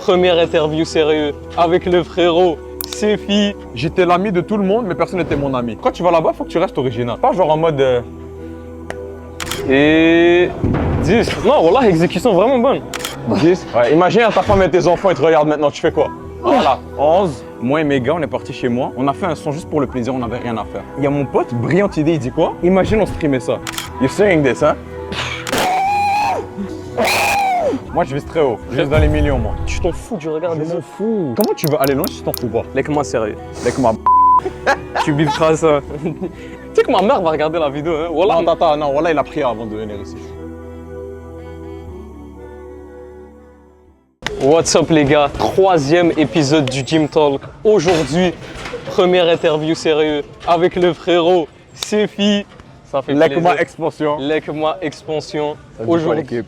Première interview sérieux avec le frérot Sefi. J'étais l'ami de tout le monde, mais personne n'était mon ami. Quand tu vas là-bas, faut que tu restes original. Pas genre en mode... Et 10. Non, voilà, exécution vraiment bonne. 10. Ouais, imagine, ta femme et tes enfants, ils te regardent maintenant, tu fais quoi? Voilà. 11. Moi et mes gars, on est partis chez moi. On a fait un son juste pour le plaisir, on n'avait rien à faire. Il y a mon pote, brillante idée, il dit quoi? Imagine, on streamait ça. You're saying this, hein? Moi, je vise très haut. Je vise dans les millions, moi. Tu t'en fous du regard des autres. Fou. Comment tu veux aller loin si tu t'en fous pas? Laisse-moi sérieux. Avec ma... Tu biperas ça. Tu sais que ma mère va regarder la vidéo, hein? Voilà. Non, tata, non, voilà, il a prié avant de venir ici. What's up les gars, troisième épisode du Gym Talk. Aujourd'hui, première interview sérieux avec le frérot Sefi. Ça fait plaisir. Lekma Expansion. Lekma Expansion. Aujourd'hui,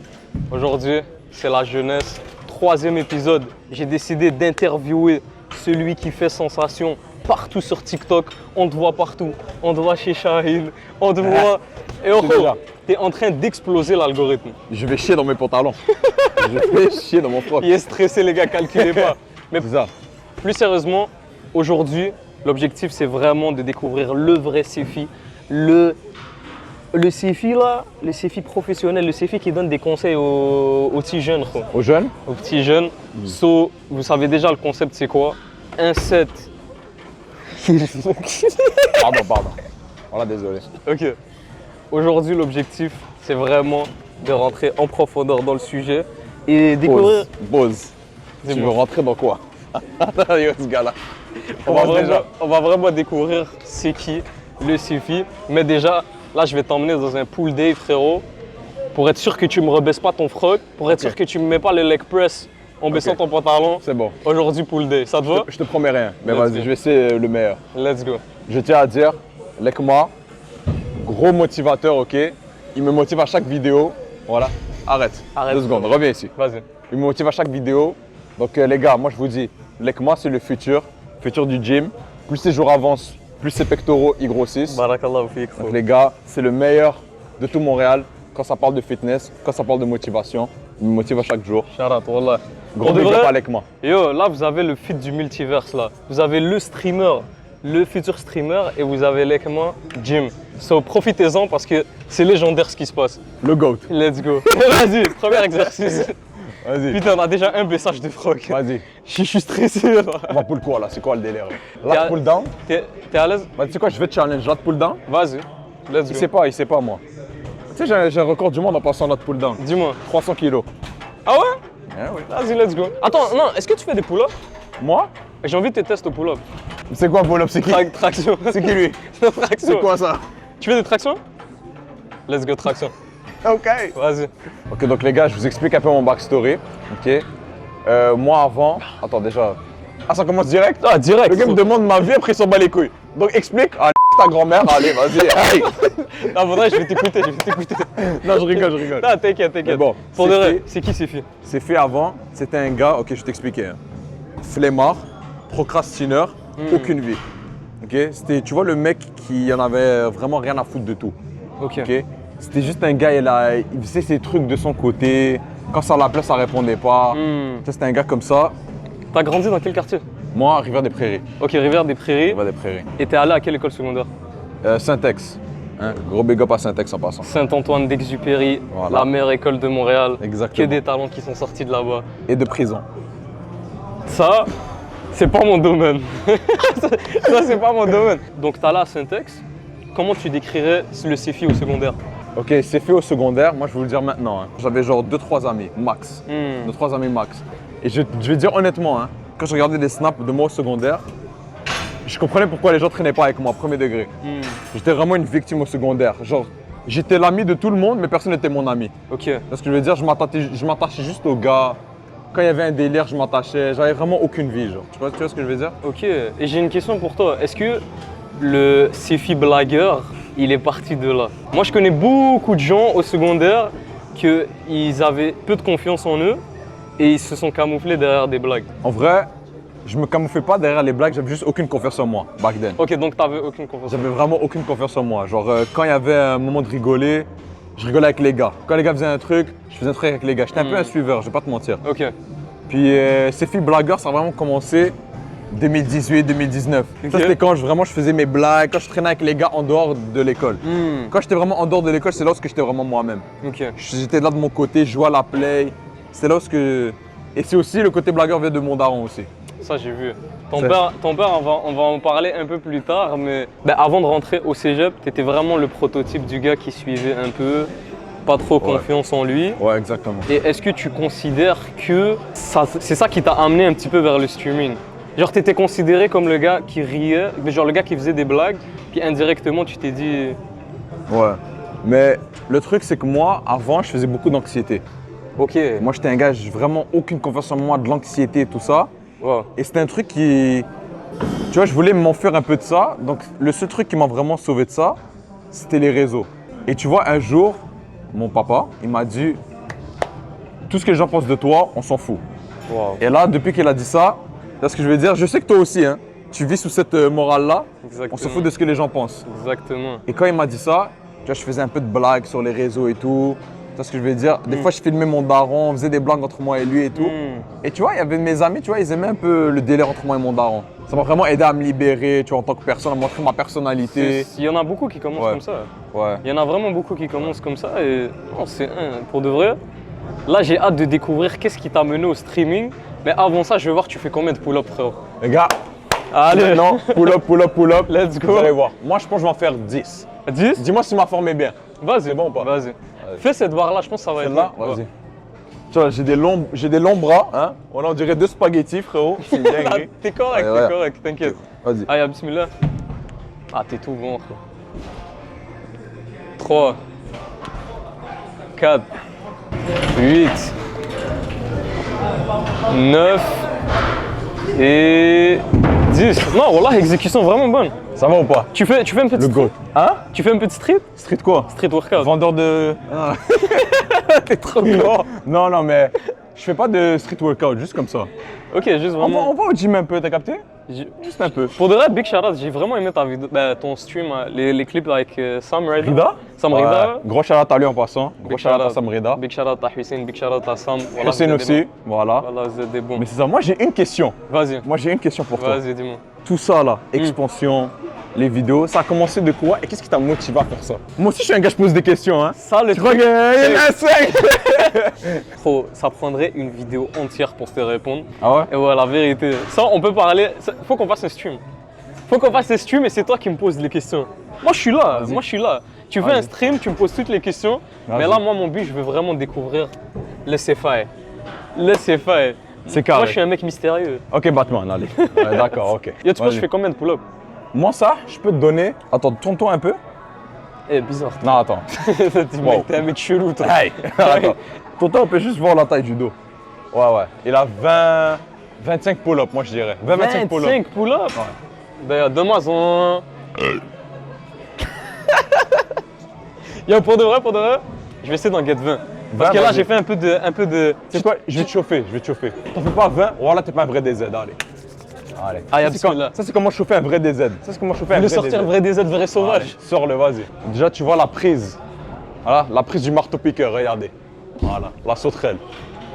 Aujourd'hui, c'est la jeunesse. Troisième épisode, j'ai décidé d'interviewer celui qui fait sensation partout sur TikTok. On te voit partout. On te voit chez Shahid. On te voit. Et oh, t'es en train d'exploser l'algorithme. Je vais chier dans mes pantalons. Je vais chier dans mon froc. Il est stressé les gars, calculez pas. Mais C'est ça. plus sérieusement, aujourd'hui, l'objectif c'est vraiment de découvrir le vrai Sefi. Le Sefi là, le Sefi professionnel, le Sefi qui donne des conseils aux petits jeunes. Quoi. Aux jeunes? Aux petits jeunes. So, vous savez déjà le concept c'est quoi? Un set. Pardon. Voilà, désolé. Ok. Aujourd'hui, l'objectif c'est vraiment de rentrer en profondeur dans le sujet et découvrir. Bose. Tu veux rentrer dans quoi? Yo, ce gars-là. On va vraiment découvrir c'est qui le Sefi. Mais déjà, là, je vais t'emmener dans un pool day, frérot, pour être sûr que tu me rebaisses pas ton froc, pour être sûr que tu me mets pas le leg press en baissant ton pantalon. C'est bon. Aujourd'hui, pool day. Ça te va? Je te promets rien, mais Let's vas-y, go. je vais essayer le meilleur. Let's go. Je tiens à dire, Lekma, gros motivateur, ok? Il me motive à chaque vidéo. Voilà. Arrête. 2 secondes, reviens ici. Vas-y. Il me motive à chaque vidéo. Donc les gars, moi je vous dis, Lekma c'est le futur du gym. Plus ces jours avancent, plus ses pectoraux ils grossissent. Barakallahu fik. Donc les gars, c'est le meilleur de tout Montréal quand ça parle de fitness, quand ça parle de motivation. Il me motive à chaque jour. Shout out, wallah. Gros big up à Lekma. Yo, là, vous avez le fit du multiverse, là. Vous avez le streamer, le futur streamer, et vous avez Lekma Gym. So, profitez-en parce que c'est légendaire ce qui se passe. Le GOAT. Let's go. Vas-y, premier exercice. Vas-y. Putain, on a déjà un baissage de froc. Vas-y. Je suis stressé, là. On va pull quoi là? C'est quoi le délire? Là, pull down. T'es à l'aise? Bah, tu sais quoi, je vais te challenge. Là, pull down. Vas-y. Let's go. Il sait pas moi. Tu sais, j'ai un record du monde en passant là de pull down. Dis-moi. 300 kilos. Ah ouais? Ah oui. Vas-y, let's go. Attends, non, est-ce que tu fais des pull-ups? Moi? J'ai envie de tes tests au pull-up. C'est quoi pull-up? C'est qui? Traction. C'est qui lui? Traction. C'est quoi ça? Tu fais des tractions? Let's go, traction. Ok. Vas-y. Ok, donc les gars, je vous explique un peu mon backstory. Ok. Moi avant. Attends, déjà. Ah, ça commence direct? Ah, direct. Le gars me demande ma vie, après il s'en bat les couilles. Donc explique. Ah, ta grand-mère, allez, vas-y. Hey. Non, faudrait, je vais t'écouter, Non, je rigole. Non, t'inquiète. Mais bon, Pour de c'est vrai, fait. c'est qui Sefi? C'est fait avant, c'était un gars, ok, je vais t'expliquer. Hein. Flemmard, procrastineur, aucune vie. Ok, c'était, tu vois, le mec qui en avait vraiment rien à foutre de tout. Ok. Ok, c'était juste un gars, il faisait ses trucs de son côté. Quand ça l'appelait, ça répondait pas. Ça, c'était un gars comme ça. T'as grandi dans quel quartier? Moi, Rivière-des-Prairies. Ok, Rivière des Prairies. Rivière-des-Prairies. Et t'es allé à quelle école secondaire? Saint-Ex. Hein, gros big up à Saint-Ex en passant. Saint-Antoine d'Exupéry, Voilà. la meilleure école de Montréal. Exactement. Que des talents qui sont sortis de là-bas. Et de prison. Ça, c'est pas mon domaine. Ça, c'est pas mon domaine. Donc, t'es allé à Saint-Ex. Comment tu décrirais le Sefi au secondaire? Ok, c'est fait au secondaire, moi je vais vous le dire maintenant. Hein. J'avais genre 2-3 amis, max. 2-3 amis max. Et je vais dire honnêtement, hein, quand je regardais des snaps de moi au secondaire, je comprenais pourquoi les gens traînaient pas avec moi, premier degré. J'étais vraiment une victime au secondaire. Genre, j'étais l'ami de tout le monde, mais personne n'était mon ami. Ok. C'est ce que je veux dire, je m'attachais juste aux gars. Quand il y avait un délire, je m'attachais. J'avais vraiment aucune vie, genre. Tu vois ce que je veux dire? Ok. Et j'ai une question pour toi. Est-ce que le Sefi blagueur, il est parti de là? Moi, je connais beaucoup de gens au secondaire qu'ils avaient peu de confiance en eux et ils se sont camouflés derrière des blagues. En vrai, je me camouflais pas derrière les blagues, j'avais juste aucune confiance en moi, back then. Ok, donc t'avais aucune confiance. J'avais vraiment aucune confiance en moi. Genre, quand il y avait un moment de rigoler, je rigolais avec les gars. Quand les gars faisaient un truc, je faisais un truc avec les gars. J'étais un peu un suiveur, je vais pas te mentir. Ok. Puis ces filles blagueurs, ça a vraiment commencé 2018-2019. Ok. Ça, c'était quand vraiment je faisais mes blagues, quand je traînais avec les gars en dehors de l'école. Quand j'étais vraiment en dehors de l'école, c'est là où j'étais vraiment moi-même. Ok. J'étais là de mon côté, je jouais à la play. C'est là où Et c'est aussi le côté blagueur vient de mon daron aussi. Ça, j'ai vu. Ça- Ton père, on va en parler un peu plus tard, mais avant de rentrer au cégep, tu étais vraiment le prototype du gars qui suivait un peu, pas trop confiance en lui. Ouais, exactement. Et est-ce que tu considères que c'est ça qui t'a amené un petit peu vers le streaming? Genre, tu étais considéré comme le gars qui riait, mais genre le gars qui faisait des blagues, puis indirectement, tu t'es dit. Ouais. Mais le truc, c'est que moi, avant, je faisais beaucoup d'anxiété. Ok. Moi, j'étais un gars, j'ai vraiment aucune confiance en moi, de l'anxiété et tout ça. Wow. Et c'était un truc qui. Tu vois, je voulais m'enfuir un peu de ça. Donc, le seul truc qui m'a vraiment sauvé de ça, c'était les réseaux. Et tu vois, un jour, mon papa, il m'a dit tout ce que les gens pensent de toi, on s'en fout. Wow. Et là, depuis qu'il a dit ça, c'est ce que je veux dire. Je sais que toi aussi, hein, tu vis sous cette morale-là. Exactement. On se fout de ce que les gens pensent. Exactement. Et quand il m'a dit ça, tu vois, je faisais un peu de blagues sur les réseaux et tout. Tu vois ce que je veux dire? Des fois, je filmais mon daron, on faisait des blagues entre moi et lui et tout. Et tu vois, il y avait mes amis, tu vois, ils aimaient un peu le délire entre moi et mon daron. Ça m'a vraiment aidé à me libérer, tu vois, en tant que personne, à montrer ma personnalité. Il y en a beaucoup qui commencent Ouais. comme ça. Ouais. Il y en a vraiment beaucoup qui commencent comme ça et non, pour de vrai. Là, j'ai hâte de découvrir qu'est-ce qui t'a mené au streaming. Mais avant ça, je vais voir tu fais combien de pull-up, frérot. Les gars, Allez, non, pull up, pull up, pull up. Let's go. Vous allez voir. Moi, je pense que je vais en faire 10. 10? Dis-moi si ma forme est bien. Vas-y. C'est bon ou pas? Vas-y. Fais cette barre-là, je pense que ça va être Celle-là, bien. vas-y. Ouais. Tu vois, j'ai des longs bras, hein. On dirait deux spaghettis, frérot. C'est une Ah, dinguerie. t'es correct, Ouais, ouais. t'es correct, t'inquiète. Vas-y. Allez, bismillah. Ah, t'es tout bon, frère. 3, 4, 8, 9 et 10. Non, voilà, exécution vraiment bonne. Ça va ou pas? Tu fais un petit Le goat. Hein? Tu fais un petit street? Street quoi? Street workout. Vendeur de. T'es trop grand. Non, non, mais je fais pas de street workout, juste comme ça. Ok, juste vraiment. On va au gym un peu, t'as capté? J'ai- Juste un peu. Pour de vrai, big shout out, j'ai vraiment aimé ta vidéo, ton stream, les clips avec Sam Rida. Rida? Sam Rida. Ouais. Gros shout-out à lui en passant. Gros Big shout-out à shout-out. Sam Rida. Big shout out à Hussein, big shout out à Sam. Voilà, Hussein vous êtes des aussi, bons. voilà. Voilà, vous êtes des bons. Mais c'est ça, moi j'ai une question. Vas-y, Moi j'ai une question pour toi. vas-y, dis-moi. Tout ça là, expansion, les vidéos, ça a commencé de quoi et qu'est-ce qui t'a motivé à faire ça? Moi aussi je suis un gars, je pose des questions, hein. Ça, le Tu crois qu'il y en a 5? Trop, ça prendrait une vidéo entière pour te répondre. Ah ouais? Et ouais, la vérité. Ça, on peut parler. Faut qu'on fasse un stream. Faut qu'on fasse un stream et c'est toi qui me poses les questions. Moi, je suis là. Vas-y. Moi, je suis là. Tu fais Vas-y. un stream, tu me poses toutes les questions. Vas-y. Mais là, moi, mon but, je veux vraiment découvrir le CFI. Le CFI. C'est Moi, carré. je suis un mec mystérieux. Ok Batman, allez. Ouais, d'accord, ok. Yo, tu penses que Vas-y. je fais combien de pull-up? Moi ça, je peux te donner. Attends, tourne-toi un peu. Eh, bizarre. Non, attends. Wow. T'es un mec chelou, toi. Hey! Attends. Tourne-toi, on peut juste voir la taille du dos. Ouais, ouais. Il a 25 pull-up, moi je dirais. 25 pull-up. 25 pull-up? D'ailleurs, donne-moi son. Yo, pour de vrai, je vais essayer d'en get 20. Parce que là, vas-y. j'ai fait un peu de. C'est quoi? Je vais te chauffer, je vais te chauffer. T'en fais pas 20, voilà, t'es pas un vrai DZ, allez. Allez. Ah, y'a Ça, c'est bismillah. ça, c'est comment chauffer un vrai DZ. Ça, c'est comment chauffer un De vrai sortir DZ. vrai DZ, vrai sauvage. Allez, sors-le, vas-y. Déjà, tu vois la prise. Voilà, la prise du marteau-piqueur, regardez. Voilà, la sauterelle.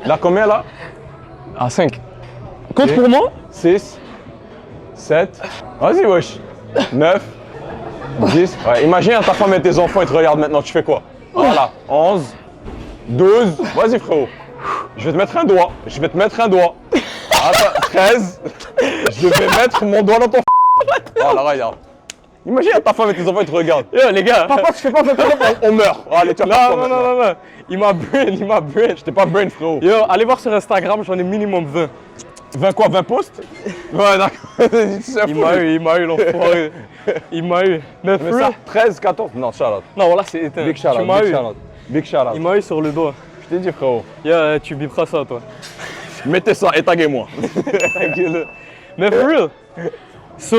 Il a combien là? Ah, 5. Compte Ok. pour moi? 6, 7, vas-y wesh, 9, 10. Ouais, imagine ta femme et tes enfants, ils te regardent maintenant, tu fais quoi? Voilà, 11, 12, vas-y frérot. Je vais te mettre un doigt, Attends, 13, je vais mettre mon doigt dans ton Voilà, regarde. Imagine ta femme et tes enfants, ils te regardent. Yo, les gars. Papa, tu fais pas 20 on meurt. Allez, tu vas faire quoi maintenant? Non. Il m'a brain. J'étais pas brain frérot. Yo, allez voir sur Instagram, j'en ai minimum 20. 20 quoi, 20 posts? Ouais, d'accord. Il m'a eu, l'enfoiré. Il m'a eu. Mais Mais frère. ça, 13, 14, non, Charlotte. Non, voilà, c'est éteint. Big shout Tu out, m'as big eu. shout out. Big shout out. Il m'a eu sur le doigt. Je t'ai dit frérot. Yo, tu biperas ça, toi. Mettez ça et taguez-moi. Mais for real. So.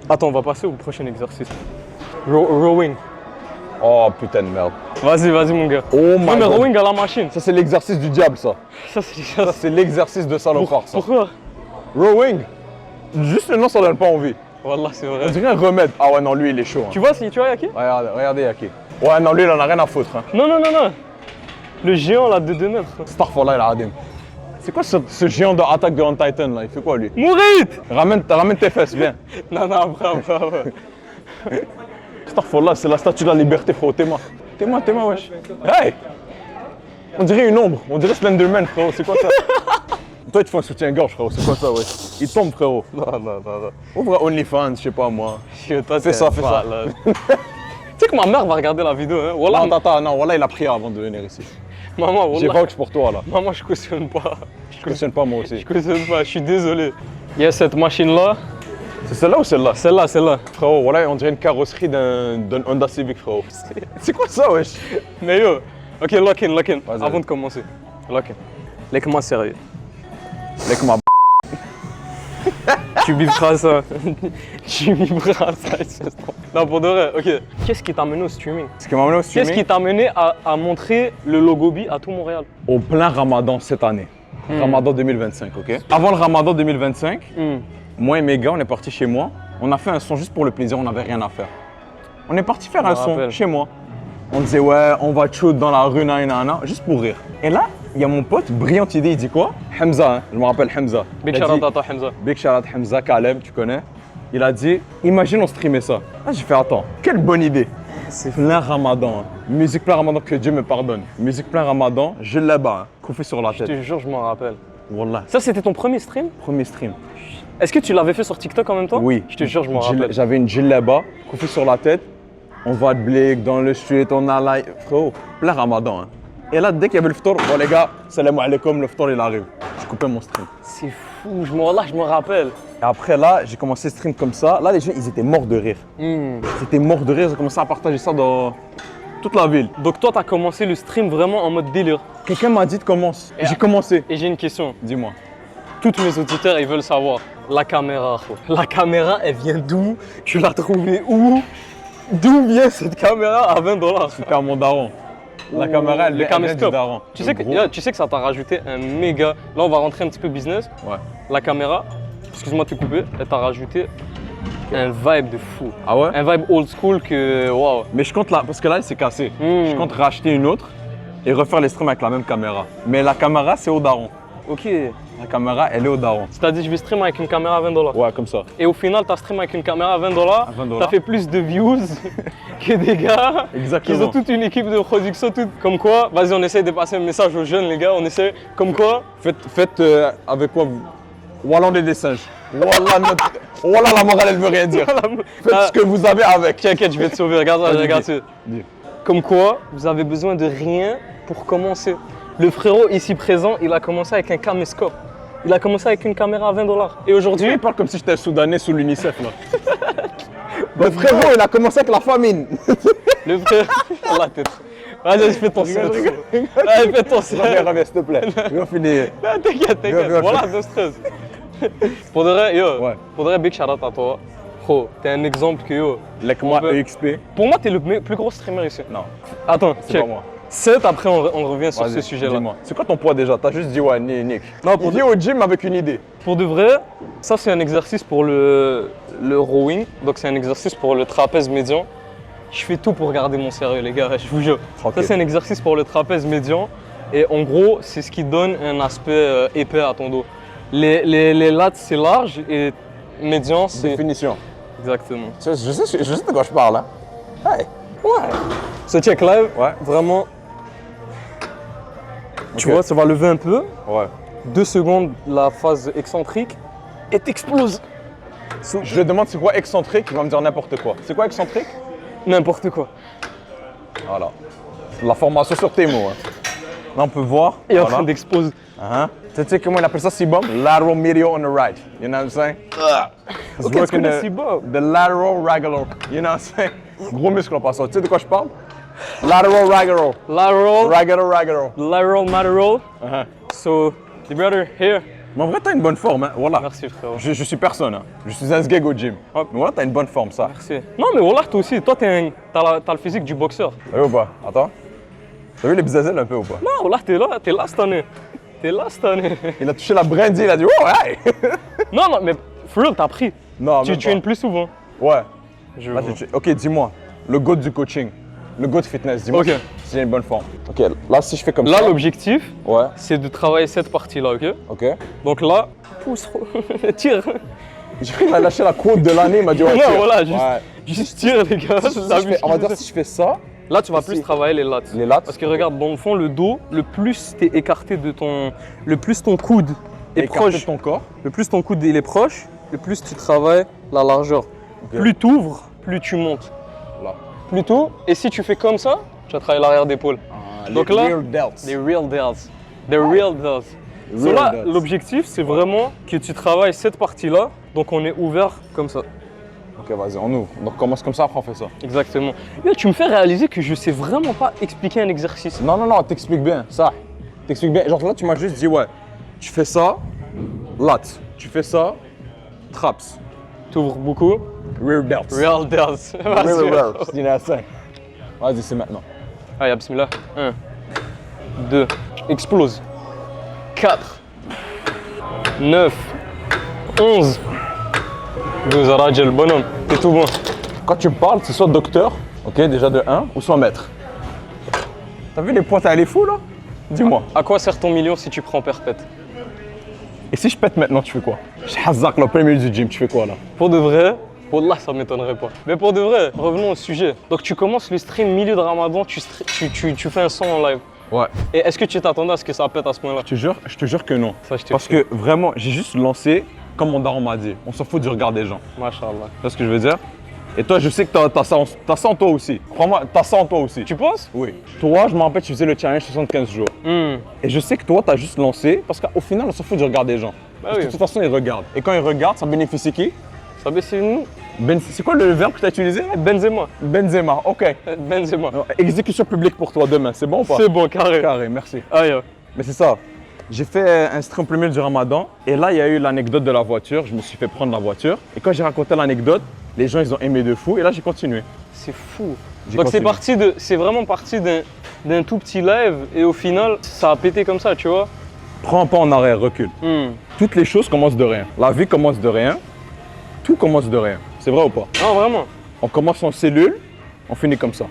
Attends, on va passer au prochain exercice. Rowing. Oh putain de merde. Vas-y, mon gars. Oh my Non, mais god. rowing à la machine. Ça c'est l'exercice du diable ça. Ça, c'est Ça c'est l'exercice de salopard ça. Pourquoi? Rowing. Juste le nom ça donne pas envie. Wallah, c'est On vrai. dirait un remède. Ah ouais non lui il est chaud. Hein. Tu vois, si tu vois, Yaki? Regardez Yaki. Ouais non lui il en a rien à foutre. Hein. Non. Le géant là de 2 mètres. Astaghfirullah il adim. C'est quoi ce géant de Attack on Titan là? Il fait quoi lui? Mourit! Ramène tes fesses, viens. Non, non, bravo, bravo. Là, c'est la statue de la liberté, frérot. T'es moi, wesh. Hey! On dirait une ombre, on dirait Slenderman, frérot. C'est quoi ça? Toi, il te faut un soutien-gorge, frérot. C'est quoi ça, wesh? Il tombe, frérot. Non. Ouvre OnlyFans, je sais pas moi. Toi, Fais ça. Tu sais que ma mère va regarder la vidéo, hein? Wallah, Non, voilà, il a pris avant de venir ici. maman, J'ai wallah. Vox pour toi, là. Maman, je cautionne pas. Je cautionne pas, moi aussi. Je cautionne pas, je suis désolé. Il y a cette machine-là. C'est celle-là ou celle-là? Celle-là. Frérot, voilà, on dirait une carrosserie d'un Honda Civic, frérot. C'est quoi ça, wesh? Mais yo, ok, lock in. Vas-y. Avant de commencer. Lock in. Laisse-moi sérieux. Avec ma Tu biperas ça. Tu biperas ça. Non, pour de vrai, ok. Qu'est-ce qui t'a amené au streaming? Ce qui m'a amené au streaming, Qu'est-ce qui t'a amené à montrer le logo B à tout Montréal? au plein Ramadan cette année. Ramadan 2025, ok? Avant le Ramadan 2025, moi et mes gars, on est partis chez moi. On a fait un son juste pour le plaisir, on n'avait rien à faire. On est parti faire Je me un son rappelle. chez moi. On disait, ouais, on va shoot dans la rue, juste pour rire. Et là, il y a mon pote, brillante idée, il dit quoi? Hamza, hein, je me rappelle Hamza. Big Il a shout dit- out à toi, Hamza. Big shout out Hamza, Kalem, tu connais. Il a dit, imagine on streamait ça. Là, j'ai fait, attends, quelle bonne idée. C'est plein Ramadan. Hein. Musique plein Ramadan, que Dieu me pardonne. Musique plein Ramadan, je l'ai bas, hein, coiffé sur la Je tête. te jure, je m'en rappelle. Wallah, Ça, c'était ton premier stream? premier stream. Est-ce que tu l'avais fait sur TikTok en même temps? Oui. Je te jure, je m'en rappelle. J'avais une djellaba, coiffée sur la tête. On va de blick dans le street, on a là. Frérot, plein Ramadan. Hein. Et là, dès qu'il y avait le ftour, bon les gars, salam alaikum, le ftour il arrive. Je coupais mon stream. C'est fou, je me rappelle. Et après là, j'ai commencé à stream comme ça. Là, les gens, ils étaient morts de rire. Ils étaient morts de rire, ils ont commencé à partager ça dans toute la ville. Donc toi, t'as commencé le stream vraiment en mode délire. Quelqu'un m'a dit de commencer. Et- J'ai commencé. Et j'ai une question. Dis-moi. Tous mes auditeurs, ils veulent savoir. La caméra, quoi. La caméra, elle vient d'où? Tu l'as trouvée où? D'où vient cette caméra à 20 $? C'était à mon daron. La caméra, elle le vient du caméscope. daron. Tu sais, Le gros. tu sais que ça t'a rajouté un méga. Là, on va rentrer un petit peu business. Ouais. La caméra, excuse-moi de te couper, elle t'a rajouté un vibe de fou. Ah ouais? Un vibe old school que. Waouh. Mais je compte là, parce que là, il s'est cassé. Je compte racheter une autre et refaire les streams avec la même caméra. Mais la caméra, c'est au daron. Ok. La caméra, elle est au daron. C'est-à-dire, je vais stream avec une caméra à 20 $. Ouais, comme ça. Et au final, t'as stream avec une caméra à 20 $. 20 $. T'as fait plus de views que des gars qui Exactement. ont toute une équipe de production. Comme quoi, vas-y, on essaye de passer un message aux jeunes, les gars. On essaie. Comme quoi, Faites avec quoi vous. Wallah des singes. Wallah, la morale, elle veut rien dire. Faites ce que vous avez avec. t'inquiète, je vais te sauver. Regarde, Vas-y, regarde dis. ça. Dis. Comme quoi, vous avez besoin de rien pour commencer. Le frérot ici présent, il a commencé avec un caméscope. Il a commencé avec une caméra à 20 $. Et aujourd'hui, Il parle comme si j'étais un Soudanais sous l'UNICEF là. Le frérot, il a commencé avec la famine. le frère. la tête. Vas-y, fais ton set. Allez, fais ton set. Reviens, s'il te plaît. Viens finir. Ah, t'inquiète. Viens. Voilà, de stress. Pour de vrai, yo, Ouais. pour de vrai, big shout out à toi. Oh, t'es un exemple que yo. Like-moi On peut- EXP. Pour moi, t'es le plus gros streamer ici. Non, Attends, c'est check. pas moi. 7, après on revient sur ce Vas-y, sujet-là. dis-moi. C'est quoi ton poids déjà? T'as juste dit ouais, Nick. Non, pour Il est au gym avec une idée. Pour de vrai, ça c'est un exercice pour le rowing, donc c'est un exercice pour le trapèze médian. Je fais tout pour garder mon sérieux les gars, je vous jure. Tranquille. Ça c'est un exercice pour le trapèze médian et en gros c'est ce qui donne un aspect épais à ton dos. Les lats c'est large et médian c'est... Définition. Exactement. Je sais de quoi je parle hein. Hey. Ouais. Ce check live, Ouais. vraiment, tu Ok. vois, ça va lever un peu. Ouais. 2 secondes la phase excentrique et t'exploses. Je lui demande c'est quoi excentrique, il va me dire n'importe quoi. C'est quoi excentrique? N'importe quoi. Voilà. La formation sur tes mots. Hein. Là on peut voir. Et en Voilà. train d'exploser. Tu sais comment il appelle ça C-bomb? Lateral medial on the right. You know what I'm saying? It's Ok, tu working connais the- C-bomb. The lateral radial. You know what I'm saying? Gros muscle en passant. Tu sais de quoi je parle? Lateral radial. Lateral, Radial. lateral. Uh-huh. So, the brother here. Mais en vrai, t'as une bonne forme, hein? Voilà. Merci frérot. Je suis personne, hein. Je suis un sgeg au gym. Hop. Mais voilà, t'as une bonne forme, ça. Merci. Non mais voilà, toi aussi, toi t'as le physique du boxeur. T'as vu ou pas? Attends. T'as vu les bzazelles un peu ou pas? Non, voilà, t'es là cette année. T'es là cette année. Il a touché la brandy, il a dit oh, hey! Non, non, mais for real, t'as pris. Non, Tu même traînes pas. plus souvent. Ouais. Je Là, vois. ok, dis-moi, le goat du coaching. Le GOAT Fitness, dis-moi Ok. si j'ai une bonne forme. Ok, là, si je fais comme Là, ça. l'objectif, Ouais, c'est de travailler cette partie-là, ok? ok. Donc là, pousse, tire. J'ai cru qu'il a lâché la quote de l'année, il m'a dit ouais, Non, tire. voilà, Ouais. juste tire, les gars. Si je fais- on va dire si je fais ça, Là, tu vas ici. plus travailler les lats. les lats, Parce que regarde, dans le fond, le dos, le plus t'es écarté de ton. Le plus ton coude est écarté proche. de ton corps. Le plus ton coude il est proche, le plus tu travailles la largeur. Ok. Plus tu ouvres, plus tu montes. Là. Plus tôt, et si tu fais comme ça, tu vas travailler l'arrière d'épaule. Donc les là, rear delts. Les real delts. The real delts. So Real là, delts. l'objectif, c'est vraiment que tu travailles cette partie-là. Donc on est ouvert comme ça. Ok, vas-y, on ouvre. Donc commence comme ça, après on fait ça. Exactement. Là, tu me fais réaliser que je sais vraiment pas expliquer un exercice. Non, non, non, t'expliques bien, ça. T'expliques bien. Genre là, tu m'as juste dit, ouais, tu fais ça, lats. Tu fais ça, traps. Tu ouvres beaucoup. Rear delts. Real delts. Rear Vas-y. delts. Il est à 5. Vas-y, c'est maintenant. Allez, bismillah. 1, 2, explose. 4, 9, 11, 12, Rajel, le bonhomme, t'es tout bon. Quand tu me parles, c'est soit docteur, ok, déjà de 1, ou soit maître. T'as vu les points, t'es allé fou là? Dis-moi. À quoi sert ton million si tu prends perpète? Et si je pète maintenant, tu fais quoi? Je hazak le premier du gym, tu fais quoi là? Pour de vrai, Wallah, ça m'étonnerait pas. Mais pour de vrai, revenons au sujet. Donc tu commences le stream milieu de Ramadan, tu fais un son en live. Ouais. Et est-ce que tu t'attendais à ce que ça pète à ce point-là? Je te jure que non. Ça, je te Parce que vraiment, j'ai juste lancé, comme mon daron m'a dit, on s'en fout du regard des gens. Mashallah. Tu vois ce que je veux dire? Et toi, je sais que t'as ça en toi aussi. Crois-moi, t'as ça en toi aussi. Tu penses? Oui. Toi, je me rappelle, tu faisais le challenge 75 jours. Et je sais que toi, t'as juste lancé, parce qu'au final, on s'en fout du regard des gens. Parce que oui. de toute façon, ils regardent. Et quand ils regardent, ça bénéficie qui? Ça baisse nous. C'est quoi le verbe que tu as utilisé? Benzema. Benzema, ok. Benzema. Exécution publique pour toi demain, c'est bon ou pas? C'est bon, carré. Carré, merci. Aïe. Mais c'est ça. J'ai fait un stream premier du Ramadan et là, il y a eu l'anecdote de la voiture. Je me suis fait prendre la voiture. Et quand j'ai raconté l'anecdote, les gens, ils ont aimé de fou. Et là, j'ai continué. C'est fou. J'ai Donc continué. c'est vraiment parti d'un tout petit live et au final, ça a pété comme ça, tu vois. Prends un pas en arrière, recule. Toutes les choses commencent de rien. La vie commence de rien. Tout commence de rien. C'est vrai ou pas? Non, vraiment. On commence en cellule, on finit comme ça.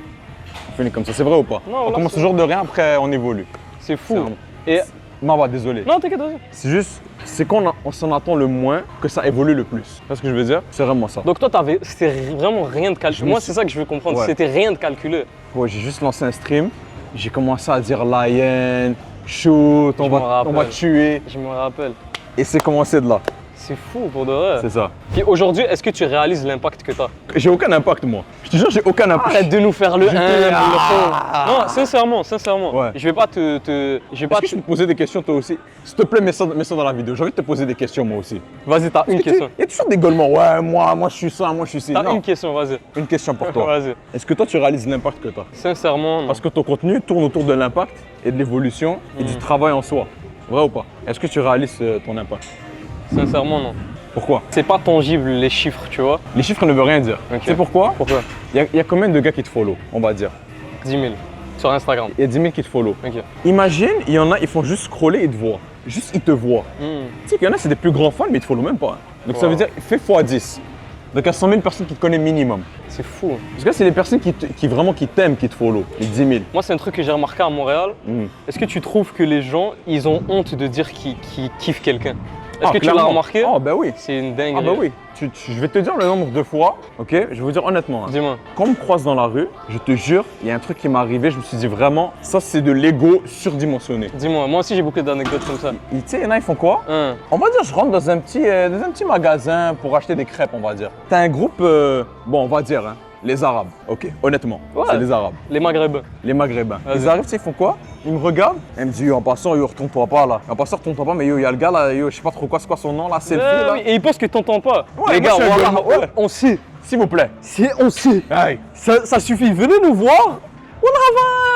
On finit comme ça. C'est vrai ou pas? Non, On là, commence c'est- toujours de rien, après on évolue. C'est fou. C'est Et Mawa, désolé. non, t'inquiète, vas-y. C'est juste, c'est quand on s'en attend le moins que ça évolue le plus. Tu vois ce que je veux dire? C'est vraiment ça. Donc toi, c'était vraiment rien de Je calculé. me Moi, suis- c'est ça que je veux comprendre. Ouais. C'était rien de calculé. Ouais, j'ai juste lancé un stream, j'ai commencé à dire lion, shoot, on Je va, m'en rappelle. on va tuer. Je me rappelle. Et c'est commencé de là. C'est fou pour de vrai. C'est ça. Puis aujourd'hui, est-ce que tu réalises l'impact que t'as? J'ai aucun impact, moi. Je te jure, j'ai aucun impact. Arrête de nous faire le 1, J'étais- Non, sincèrement. Ouais. Je vais pas te. Je vais pas Est-ce que je peux te poser des questions toi aussi? S'il te plaît, mets ça dans la vidéo. J'ai envie de te poser des questions moi aussi. Vas-y, t'as une question. Il y a toujours des gaulements. Ouais, moi je suis ça, moi je suis ci. T'as Non. une question, vas-y. Une question pour toi. Vas-y. Est-ce que toi tu réalises l'impact que tu as? Sincèrement, non. Parce que ton contenu tourne autour de l'impact et de l'évolution et du travail en soi. Vrai ou pas? Est-ce que tu réalises ton impact? Sincèrement, non. Pourquoi? C'est pas tangible les chiffres, tu vois. Les chiffres ne veulent rien dire. Ok. C'est pourquoi? Pourquoi? Il y a combien de gars qui te follow, on va dire? 10 000 sur Instagram. Il y a 10 000 qui te follow. Ok. Imagine, il y en a, ils font juste scroller et te voient. Juste, ils te voient. Tu sais qu'il y en a, c'est des plus grands fans, mais ils te follow même pas. Donc ça Wow. veut dire, fais x10. Donc il y a 100 000 personnes qui te connaissent minimum. C'est fou. Parce que c'est les personnes qui vraiment qui t'aiment, qui te follow. Les 10 000. Moi, c'est un truc que j'ai remarqué à Montréal. Est-ce que tu trouves que les gens, ils ont honte de dire qu'ils kiffent quelqu'un? Est-ce que tu l'as remarqué? Ah, bah oui. C'est une dinguerie. Ah, bah oui. Je vais te dire le nombre de fois, ok? Je vais vous dire honnêtement. Hein. Dis-moi. Quand on me croise dans la rue, je te jure, il y a un truc qui m'est arrivé, je me suis dit vraiment, ça c'est de l'ego surdimensionné. Dis-moi. Moi aussi, j'ai beaucoup d'anecdotes comme ça. Tu sais, il y en a, ils font quoi? Hein. On va dire, je rentre dans un petit magasin pour acheter des crêpes, on va dire. T'as un groupe, bon, on va dire, hein, les Arabes, ok? Honnêtement, Ouais. c'est les Arabes, Les Maghrébins. les Maghrébins. Vas-y. Ils arrivent, tu sais, ils font quoi? Ils me regardent, ils me disent, yo, en passant, yo, retourne-toi pas là. En passant, retourne-toi pas, mais yo, il y a le gars là, yo, je sais pas trop quoi, c'est quoi son nom là, selfie là. Oui, et ils pensent que t'entends pas. Ouais, les moi, gars, je suis un voilà, golemon, ouais. on sait. S'il vous plaît. On sait. Aïe. Ça suffit. Venez nous voir.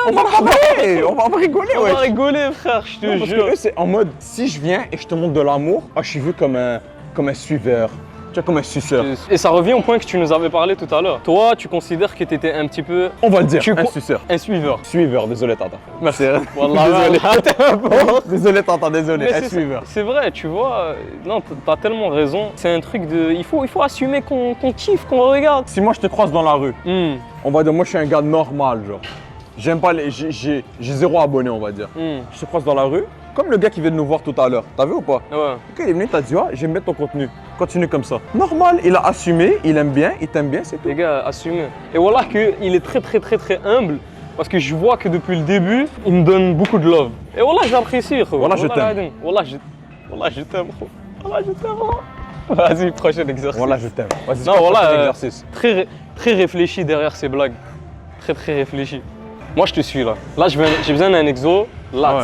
On va rigoler, on va rigoler, On ouais. va rigoler, frère, je te Non, parce que jure. eux, c'est en mode, si je viens et je te montre de l'amour, je suis vu comme un suiveur. Tu es comme un suceur. Et ça revient au point que tu nous avais parlé tout à l'heure. Toi, tu considères que tu étais un petit peu On va le dire, un co- suceur. un suiveur. Suiveur, désolé Tata. Merci. Désolé. Désolé. Désolé Tata, désolé. Mais Un c'est- suiveur. C'est vrai, tu vois. Non, t'as tellement raison. C'est un truc de. Il faut assumer qu'on kiffe, qu'on regarde. Si moi je te croise dans la rue, Hmm, on va dire moi je suis un gars normal, genre. J'aime pas les. J'ai 0 abonnés, on va dire. hmm, Je te croise dans la rue, comme le gars qui vient de nous voir tout à l'heure. T'as vu ou pas? Ouais. Ok, il est venu, t'as dit, ah, j'aime bien ton contenu. Continue comme ça. Normal, il a assumé, il aime bien, il t'aime bien, c'est tout. Les gars, assumez. Et voilà qu'il est très, très, très, très humble. Parce que je vois que depuis le début, il me donne beaucoup de love. Et voilà, j'apprécie, gros. Voilà, je t'aime. t'aime. Voilà, je t'aime, gros. Voilà, je t'aime, gros. Vas-y, prochain exercice. Voilà, je t'aime. Vas-y, c'est Non, quoi voilà, ton exercice. Très réfléchi derrière ces blagues. Très, très réfléchi. Moi, je te suis là. Là, j'ai besoin d'un exo. Lats. Ouais.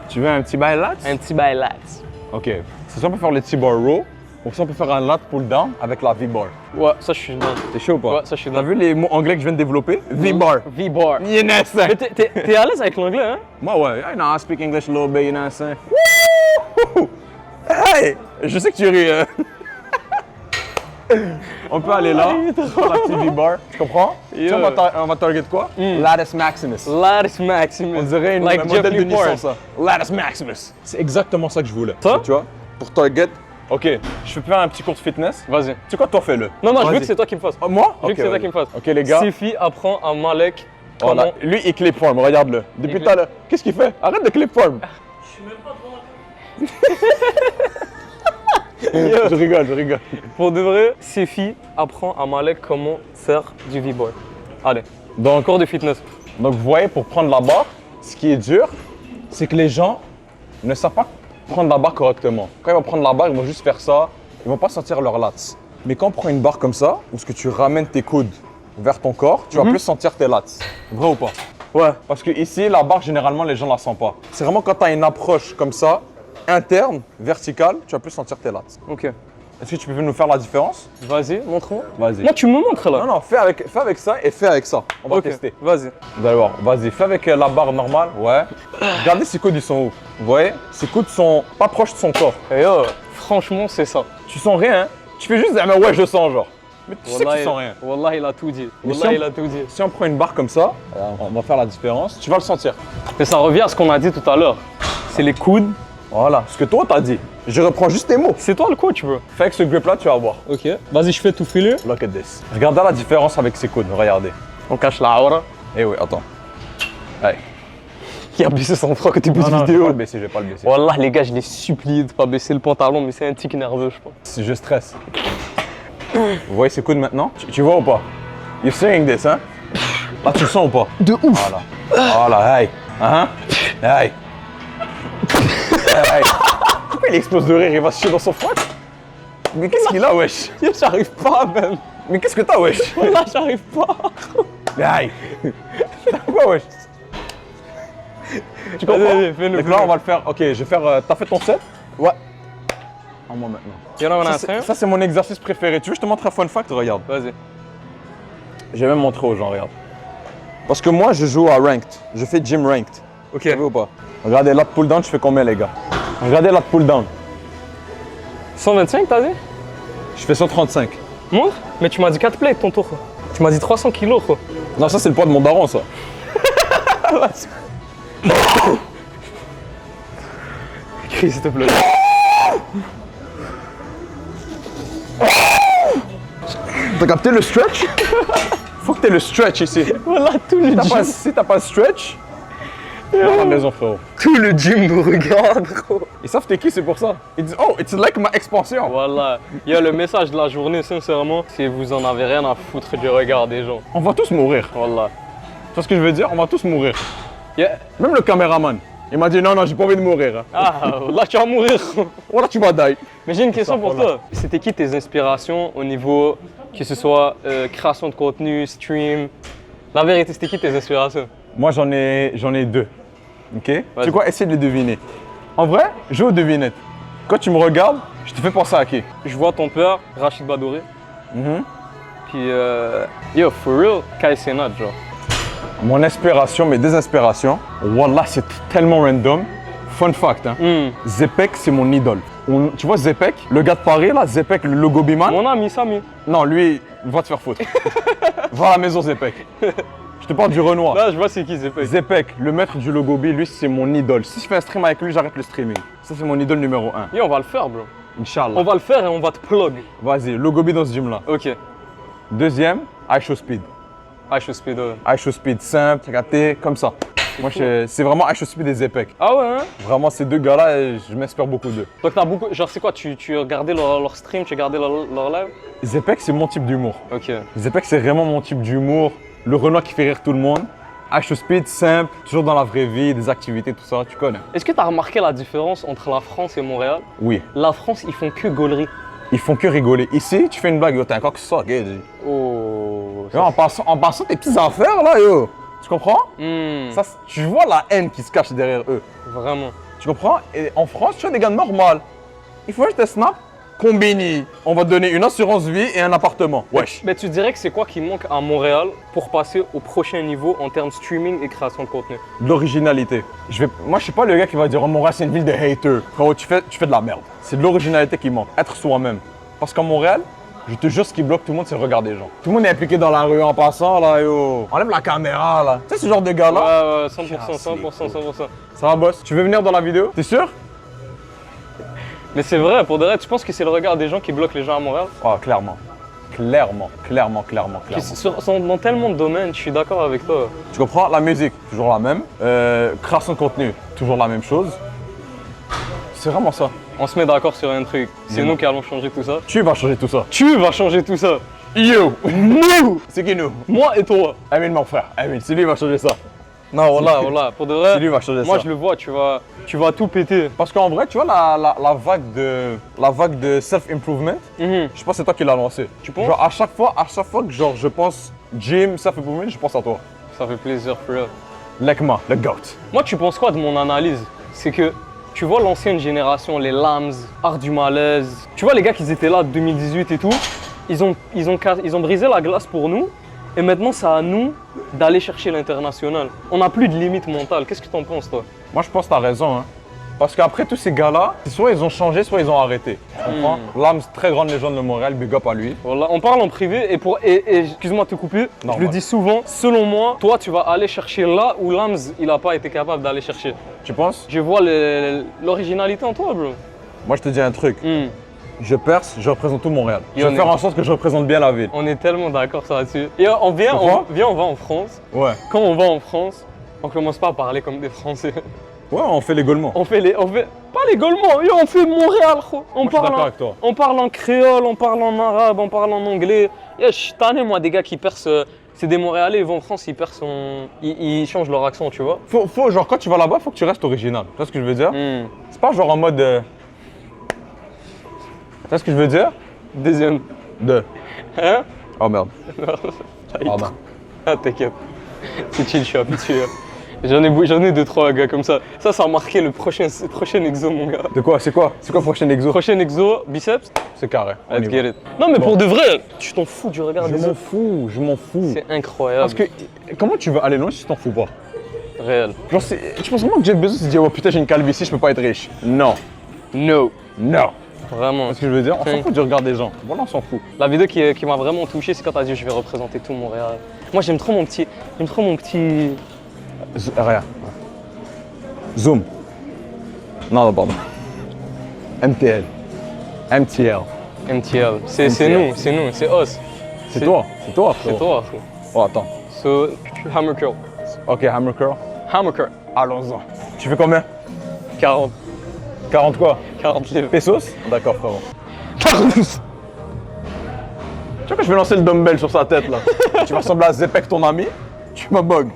Tu veux un petit bail lats? Un petit bail lats. Ok. C'est soit on peut faire le T-bar row, ou soit on peut faire un lat pull down avec la V-bar. Ouais, ça, je suis dedans. T'es chaud ou pas? Ouais, ça, je suis T'as dedans. vu les mots anglais que je viens de développer? V-bar. V-bar. Yes! Mais t'es à l'aise avec l'anglais, hein? Moi, ouais. I know, I speak English a little bit, you know what I'm saying? Woo! Hey! Je sais que tu ris. On peut aller là, sur la petite V-bar. Tu comprends? Tu sais, on va target quoi? Lattice Maximus. Lattice Maximus. On dirait Like un modèle Jeff de Newport. Nissan, ça. Lattice Maximus. C'est exactement ça que je voulais. Ça? Tu vois? Pour target. Ok, je peux faire un petit cours de fitness. Vas-y. Tu sais quoi, toi, fais-le. Non, je veux Vas-y. que c'est toi qui me fasses. Oh, moi? Je veux que c'est toi qui me fasses. Ok, les gars. Sifi apprend à Malek Voilà. comment... Lui, il clip form, regarde-le. Depuis Il tout à l'heure. Qu'est-ce qu'il fait? Arrête de clip form. Je rigole, je rigole. Pour de vrai, Sifi apprend à Malek comment faire du V-boy. Allez, Donc, cours de fitness. vous voyez, pour prendre la barre, ce qui est dur, c'est que les gens ne savent pas prendre la barre correctement. Quand ils vont prendre la barre, ils vont juste faire ça, ils vont pas sentir leur lats. Mais quand on prend une barre comme ça, où ce que tu ramènes tes coudes vers ton corps, tu vas plus sentir tes lats. Vrai ou pas? Ouais. Parce que ici, la barre, généralement, les gens la sentent pas. C'est vraiment quand tu as une approche comme ça, interne, verticale, tu vas plus sentir tes lats. Ok. Est-ce que tu peux nous faire la différence? Vas-y, montre-moi. Vas-y. Moi, tu me montres là. Non, non, fais avec ça et fais avec ça. On va Ok, tester. vas-y. Vous allez voir, vas-y, fais avec la barre normale, ouais. Regardez ses coudes, ils sont où? Vous voyez? Ses coudes sont pas proches de son corps. Et yo, franchement, c'est ça. Tu sens rien, hein? Tu fais juste, ah, mais ouais, je sens, genre. Mais tu sais que tu sens rien. Wallah, il a tout dit. Mais Wallah, si on- il a tout dit. Si on prend une barre comme ça, on va faire la différence, tu vas le sentir. Mais ça revient à ce qu'on a dit tout à l'heure. C'est les coudes. Voilà, ce que toi, t'as dit. Je reprends juste tes mots. C'est toi le coach, bro. Fais avec ce grip-là, tu vas voir. Ok. Vas-y, je fais tout filer. Look at this. Regardez la différence avec ses coudes, regardez. On cache la aura. Eh oui, attends. Hey. Qui a baissé son froc au début Non, de non, je vais pas vidéo. le baisser, je vais pas le baisser. Wallah, les gars, je l'ai supplié de pas baisser le pantalon, mais c'est un tic nerveux, je pense. Si je stresse. Vous voyez ses coudes maintenant? Tu vois ou pas? You're seeing this, hein? Là, tu le sens ou pas? De ouf. Voilà. Voilà, hey. Hein? Hey. Hey. Pourquoi il explose de rire? Il va se chier dans son froc? Mais qu'est-ce qu'il a, wesh? J'arrive pas, même. Mais qu'est-ce que t'as, wesh? Wallah, j'arrive pas. Mais hey. T'as quoi, wesh? Tu comprends? Vas-y, fais-le, Donc là, fais-le. on va le faire. Ok, je vais faire. T'as fait ton set? Ouais. En moi maintenant. Y'en a un Ça, c'est mon exercice préféré. Tu veux que je te montre un fun fact? Regarde. Vas-y. J'ai même montré aux gens, regarde. Parce que moi, je joue à ranked. Je fais gym ranked. Ok. Tu veux ou pas? Regardez, lat pull down, je fais combien, les gars? Regardez lat pull down. 125, t'as dit? Je fais 135. Montre. Mais tu m'as dit 4 plates, tonton. Quoi. Tu m'as dit 300 kilos, quoi. Non, ça, c'est le poids de mon daron, ça. Crie, s'il te plaît. T'as capté le stretch? Faut que t'aies le stretch ici. Voilà, tout le gym. Si t'as pas le stretch, dans la maison, frérot. Tout le gym nous regarde, gros. Ils savent t'es qui, c'est pour ça. Ils disent, oh, it's like ma expansion. Voilà. Il y a le message de la journée, sincèrement. Si vous en avez rien à foutre du regard des gens. On va tous mourir. Voilà. Tu vois ce que je veux dire? On va tous mourir. Yeah. Même le caméraman. Il m'a dit, non, non, j'ai pas envie de mourir. Hein. Ah, là, tu vas mourir. Voilà, tu vas die. Mais j'ai une question pour toi. C'était qui tes inspirations au niveau, que ce soit création de contenu, stream? La vérité, c'était qui tes inspirations? Moi, j'en ai deux. Ok? Tu Vas-y. sais quoi? Essaye de les deviner. En vrai, joue aux devinettes. Quand tu me regardes, je te fais penser à qui? Je vois ton père, Rachid Badouri. Mhm. Puis, yo, for real, Kai Cenat, genre. Mon inspiration, mes désinspirations. Wallah, c'est tellement random. Fun fact, hein? Zepek, c'est mon idole. Tu vois Zepek, le gars de Paris là, Zepek, le logo Biman. Mon ami Samy. Non, lui, va te faire foutre. Va à la maison Zepek. Je te parle du Renoir. Là, je vois c'est qui Zepek. Zepek, le maître du logo B, lui, c'est mon idole. Si je fais un stream avec lui, j'arrête le streaming. Ça, c'est mon idole numéro 1. Yo, on va le faire, bro. Inch'Allah. On va le faire et on va te plug. Vas-y, logo B dans ce gym-là. Ok. Deuxième, iShow Speed. Ah, je suis speed. iShow Speed, simple, capté, comme ça. Moi, c'est vraiment iShow Speed et Zepek. Ah ouais, hein? Vraiment, ces deux gars-là, je m'inspire beaucoup d'eux. Donc t'as beaucoup. Genre, c'est quoi? Tu regardais leur stream, tu regardais leur live? Zepek, c'est mon type d'humour. Ok. Zepek, c'est vraiment mon type d'humour. Le Renoir qui fait rire tout le monde. iShow Speed, simple, toujours dans la vraie vie, des activités, tout ça, tu connais. Est-ce que t'as remarqué la différence entre la France et Montréal? Oui, La France, ils font que gaulerie. ils font que rigoler. Ici, tu fais une blague, yo, t'es un coq ça, gay. Oh. Yo, en passant tes petites affaires là, yo. Tu comprends? Hmm, Ça, tu vois la haine qui se cache derrière eux. vraiment. Tu comprends? Et en France, tu as des gars normaux. Il faut juste un snap, combini. On va te donner une assurance vie et un appartement. Wesh. Mais tu dirais que c'est quoi qui manque à Montréal pour passer au prochain niveau en termes streaming et création de contenu? De l'originalité. Moi, je suis pas le gars qui va dire oh, Montréal, c'est une ville de haters. Frérot, tu fais de la merde. C'est de l'originalité qui manque. Être soi-même. Parce qu'à Montréal, je te jure, ce qui bloque tout le monde, c'est regarder les gens. Tout le monde est impliqué dans la rue en passant, là, yo. Enlève la caméra, là. Tu sais, ce genre de gars-là. Ouais, 100%, 100%, 100%. Ça va, boss? Tu veux venir dans la vidéo? T'es sûr? Mais c'est vrai, pour de vrai, tu penses que c'est le regard des gens qui bloquent les gens à Montréal? Oh, clairement. Clairement. Dans tellement de domaines, je suis d'accord avec toi. Tu comprends? La musique, toujours la même. Création de contenu, toujours la même chose. C'est vraiment ça. On se met d'accord sur un truc. C'est Dis-moi. nous qui allons changer tout ça. Tu vas changer tout ça. Tu vas changer tout ça. Yo! Nous! C'est qui nous? Moi et toi. Amin, mon frère. Amin, c'est lui qui va changer ça. Non, voilà. Pour de C'est lui vrai, qui va changer moi ça. je le vois, tu vas tout péter. Parce qu'en vrai, tu vois la vague de self-improvement, je pense que c'est toi qui l'as lancé. Tu penses? Genre à chaque fois que genre, je pense gym, self-improvement, je pense à toi. Ça fait plaisir, frère. Lekma, le goat. Moi, tu penses quoi de mon analyse? C'est que tu vois l'ancienne génération, les Lams, Art du Malaise, tu vois les gars qui étaient là 2018 et tout, ils ont brisé la glace pour nous et maintenant c'est à nous d'aller chercher l'international. On n'a plus de limite mentale. Qu'est-ce que t'en penses, toi? Moi, je pense que t'as raison. Hein. Parce qu'après, tous ces gars-là, soit ils ont changé, soit ils ont arrêté. Tu comprends? Lams, très grande légende de Montréal, big up à lui. Voilà, on parle en privé et excuse-moi de te couper, je Normal. le dis souvent, selon moi, toi tu vas aller chercher là où Lams il n'a pas été capable d'aller chercher. Tu penses? Je vois l'originalité en toi, bro. Moi, je te dis un truc. Je perce, je représente tout Montréal. Je Et on vais faire en sorte que je représente bien la ville. On est tellement d'accord ça là-dessus. Et on vient, Pourquoi? on va en France. Ouais. Quand on va en France, on commence pas à parler comme des Français. Ouais, on fait les gaulements. On fait pas les Gaulemans, yo, on fait Montréal, gros. Moi, je suis d'accord avec toi. On parle en créole, on parle en arabe, on parle en anglais. Yo, je suis tanné, moi, des gars qui percent. C'est des Montréalais, ils vont en France, ils percent ils changent leur accent, tu vois. Genre, quand tu vas là-bas, faut que tu restes original. Tu vois ce que je veux dire? C'est pas genre en mode. Tu vois ce que je veux dire? Deuxième. Hein? Oh merde. Pardon. Ah, t'inquiète. C'est chill, je suis habitué. J'en ai deux, trois gars comme ça. Ça a marqué le prochain exo, mon gars. De quoi? C'est quoi? C'est quoi prochain exo? Prochain exo, biceps? C'est carré. On Let's y va. get it. Non, mais Bon. pour de vrai, tu t'en fous du regard Je des m'en autres. fous, je m'en fous. C'est incroyable. Parce que comment tu veux aller loin si tu t'en fous pas? Réel. Genre, tu penses vraiment que Jeff Bezos se dit oh putain j'ai une calvitie, je peux pas être riche? Non. No. Non. Vraiment. C'est ce que je veux dire? On s'en fout du regard des gens. Voilà, on s'en fout. La vidéo qui m'a vraiment touché, c'est quand t'as dit je vais représenter tout Montréal. Moi j'aime trop mon petit. Rien. Zoom. Non, pardon. MTL. MTL. MTL. C'est MTL. nous, c'est os. C'est toi. C'est toi, C'est frérot. toi, frère. Oh, attends. So, Hammer Curl. Ok, Hammer Curl. Hammer Curl. Allons-en. Tu fais combien? 40. 40 quoi? 40 livres. Pesos? D'accord, frérot. Pardon. Tu vois que je vais lancer le dumbbell sur sa tête là. Tu vas ressembler à Zepek, ton ami. Tu m'as bug.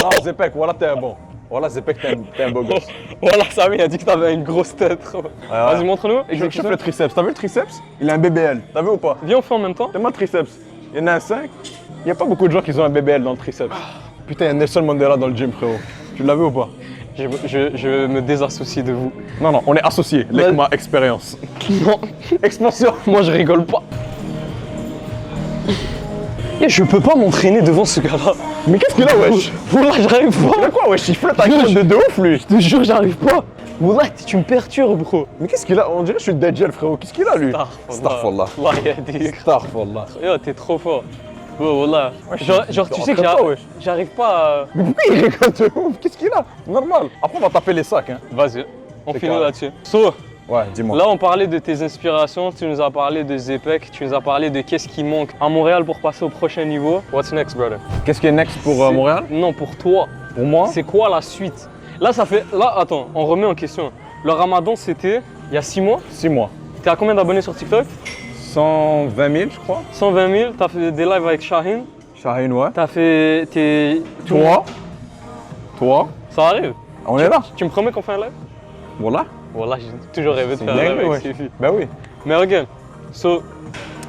Non, Zepek, voilà, t'es un bon. Voilà, Zepek, t'es un beau gosse. Voilà, Samy a dit que t'avais une grosse tête. Vas-y, montre-nous. Je chauffe le triceps. T'as vu le triceps? Il a un BBL. T'as vu ou pas? Viens, on fait en même temps. Fais-moi le triceps. Il y en a un 5. Il n'y a pas beaucoup de gens qui ont un BBL dans le triceps. Putain, il y a Nelson Mandela dans le gym, frérot. Tu l'as vu ou pas? Je me désassocie de vous. Non, non, on est associés. Lekma expérience. Non, Expansion. moi je rigole pas. Et je peux pas m'entraîner devant ce gars-là. Mais qu'est-ce qu'il a, wesh? Voilà, j'arrive Il pas. a quoi, wesh? Il flotte avec de ouf, lui. Je te jure, j'arrive pas. Wallah, tu me perturbes, bro. Mais qu'est-ce qu'il a? On dirait que je suis le Dajjal, frérot. Qu'est-ce qu'il a, lui? Astaghfirullah. Allah yahdik. Astaghfirullah. Yo, t'es trop fort. Bon, voilà. Genre, tu sais que rentre pas, wesh. j'arrive pas à... Mais pourquoi il rigole de ouf? Qu'est-ce qu'il a? Normal. Après, on va taper les sacs, hein. Vas-y, on C'est finit carré. là-dessus. So, Ouais, dis-moi. là, on parlait de tes inspirations, tu nous as parlé de Zepec, tu nous as parlé de qu'est-ce qui manque à Montréal pour passer au prochain niveau. What's next, brother? Qu'est-ce qui est next pour C'est- Montréal? Non, pour toi. Pour moi? C'est quoi la suite? Là, ça fait... Là, attends, on remet en question. Le Ramadan, c'était il y a 6 mois. 6 mois. T'es à combien d'abonnés sur TikTok? 120 000, je crois. 120 000. T'as fait des lives avec Shahin. Shaheen, ouais. T'as fait tes... Toi? Ça arrive. On est là. Tu me promets qu'on fait un live? Voilà. Voilà, j'ai toujours rêvé de C'est faire un live dingue, avec ouais. Sefi. Ben oui. Mais regarde, so,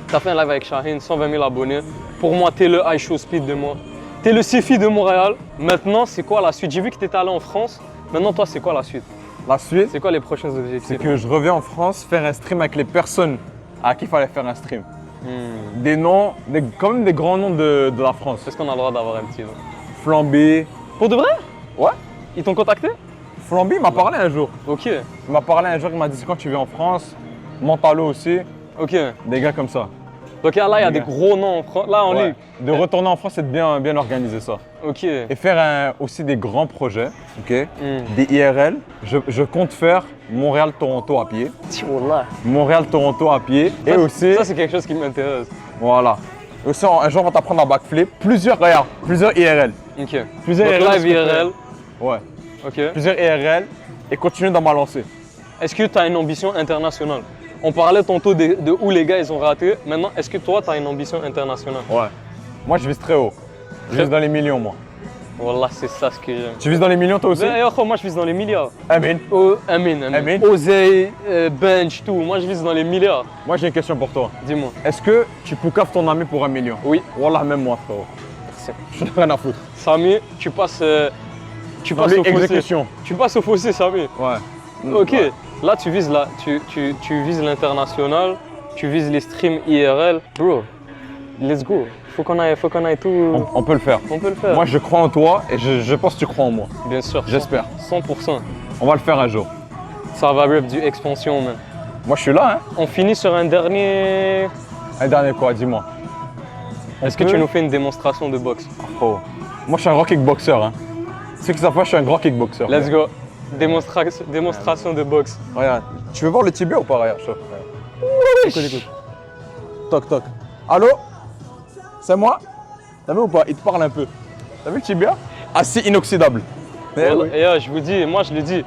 t'as fait un live avec Shahin, 120 000 abonnés. Pour moi, t'es le high show speed de moi. T'es le Sefi de Montréal. Maintenant, c'est quoi la suite? J'ai vu que t'étais allé en France. Maintenant, toi, c'est quoi la suite? La suite, C'est quoi les prochains c'est objectifs? que je reviens en France faire un stream avec les personnes à qui il fallait faire un stream. Hmm. Des noms, quand même des grands noms de la France. Est-ce qu'on a le droit d'avoir un petit nom? Flambé. Pour de vrai? Ouais. Ils t'ont contacté? Flambé m'a parlé un jour. Ok, Il m'a parlé un jour, il m'a dit c'est quand tu viens en France. Montalo aussi. ok. Des gars comme ça. Donc là, il y a des Ouais. gros noms en France. Là, on Ouais. est. De retourner en France, c'est de bien organiser ça. Ok. Et faire aussi des grands projets, ok? Hmm. Des IRL. Je compte faire Montréal-Toronto à pied. Wallah. Montréal-Toronto à pied. Et Ça, aussi, Ça, c'est quelque chose qui m'intéresse. voilà. Et aussi, un jour, on va t'apprendre à backflip. Plusieurs IRL. Ok. Plusieurs Donc IRL. live IRL. Ouais. Ok. Plusieurs IRL. Et continuer dans ma lancée. Est-ce que tu as une ambition internationale? On parlait tantôt de où les gars ils ont raté. Maintenant, est-ce que toi tu as une ambition internationale? Ouais. Moi, je vise très haut. Je vise dans les millions, moi. Wallah, c'est ça ce que j'aime. Tu vises dans les millions, toi aussi? D'ailleurs, moi je vise dans les milliards. Amin. Oh, Amin, Amin. Amin. Oseille, bench, tout. Moi je vise dans les milliards. Moi, j'ai une question pour toi. Dis-moi. Est-ce que tu poucaves ton ami pour 1 million? Oui. Wallah, même moi, frérot. Je n'ai rien à foutre. Samy, tu passes Dans au les fossé. exécutions. Tu passes au fossé, Samy. Ouais. Ok. Ouais. Là, tu vises là. Tu vises l'international. Tu vises les streams IRL. Bro, let's go. Faut qu'on aille tout. On peut le faire. On peut le faire. Moi, je crois en toi et je pense que tu crois en moi. Bien sûr. J'espère. 100%. On va le faire un jour. Ça va rap du expansion, man. Moi, je suis là, hein. On finit sur un dernier. Un dernier quoi, dis-moi. Est-ce que tu nous fais une démonstration de boxe? Oh. Moi, je suis un grand kickboxer, hein. Ceux qui savent pas, je suis un grand kickboxer. Let's go. Démonstration de boxe. Regarde. Tu veux voir le tibia ou pas? Regarde, chaud. Écoute, écoute. Toc, toc. Allô? C'est moi? T'as vu ou pas? Il te parle un peu. T'as vu le tibia? Assez inoxydable. Eh oui. Et je vous dis, moi je le dis,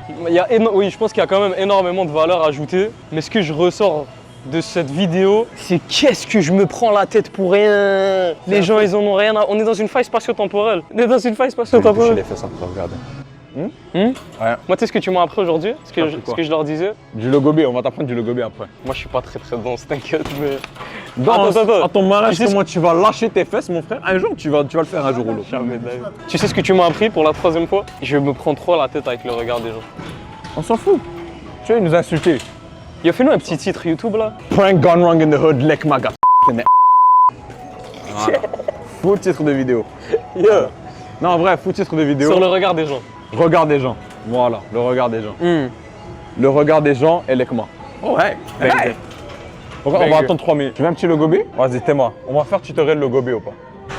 oui, je pense qu'il y a quand même énormément de valeur ajoutée. Mais ce que je ressors de cette vidéo, c'est qu'est-ce que je me prends la tête pour rien. Les gens, ils en ont rien à... On est dans une faille spatio-temporelle. On est dans une faille Je spatio-temporelle. l'ai fait ça pour regarder. Ouais. Ouais. Moi, tu sais ce que tu m'as appris aujourd'hui? Ce T'as que, appris quoi? ce que je leur disais? Du logo B, on va t'apprendre du logo B après. Moi, je suis pas très dense, t'inquiète, mais... Dans Attends. à ton mariage, Tu sais comment tu vas lâcher tes fesses, mon frère? Un jour, tu vas le faire un jour ou l'autre. Jamais de la vie. Tu sais ce que tu m'as appris pour la 3e fois? Je me prends trop la tête avec le regard des gens. On s'en fout. Tu vois, il nous a insultés. Yo, fais-nous un petit titre YouTube là. Prank gone wrong in the hood, lick my god. Voilà. Fou titre de vidéo. Yo. Non, en vrai, fou titre de vidéo. Sur le regard des gens. Regard des gens. Voilà, le regard des gens. Hmm. Le regard des gens et lick moi. Oh, ouais. Banger. On va Banger. attendre 3 minutes. Tu veux un petit logo B? Vas-y, t'es-moi. On va faire tutoriel logo B ou pas?